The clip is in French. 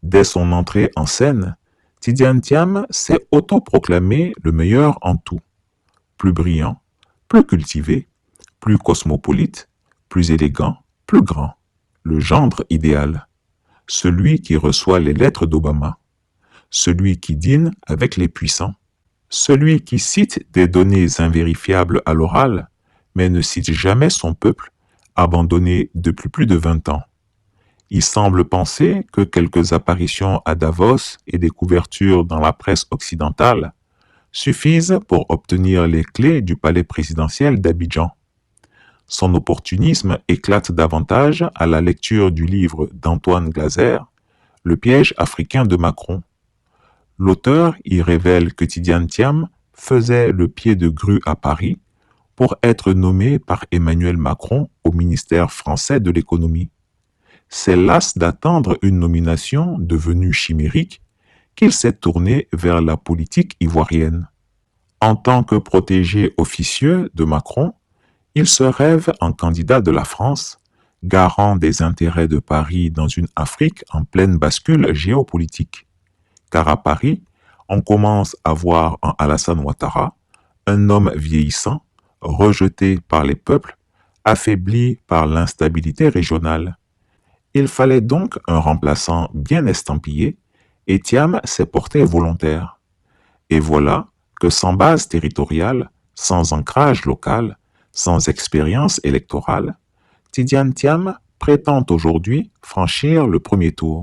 Dès son entrée en scène, Tidiane Thiam s'est autoproclamé le meilleur en tout. Plus brillant, plus cultivé, plus cosmopolite, plus élégant, plus grand. Le gendre idéal. Celui qui reçoit les lettres d'Obama. Celui qui dîne avec les puissants. Celui qui cite des données invérifiables à l'oral, mais ne cite jamais son peuple, abandonné depuis plus de 20 ans. Il semble penser que quelques apparitions à Davos et des couvertures dans la presse occidentale suffisent pour obtenir les clés du palais présidentiel d'Abidjan. Son opportunisme éclate davantage à la lecture du livre d'Antoine Glaser, Le piège africain de Macron. L'auteur y révèle que Tidiane Thiam faisait le pied de grue à Paris pour être nommé par Emmanuel Macron au ministère français de l'économie. C'est las d'attendre une nomination devenue chimérique qu'il s'est tourné vers la politique ivoirienne. En tant que protégé officieux de Macron, il se rêve en candidat de la France, garant des intérêts de Paris dans une Afrique en pleine bascule géopolitique. Car à Paris, on commence à voir en Alassane Ouattara un homme vieillissant, rejeté par les peuples, affaibli par l'instabilité régionale. Il fallait donc un remplaçant bien estampillé, et Thiam s'est porté volontaire. Et voilà que sans base territoriale, sans ancrage local, sans expérience électorale, Tidiane Thiam prétend aujourd'hui franchir le premier tour.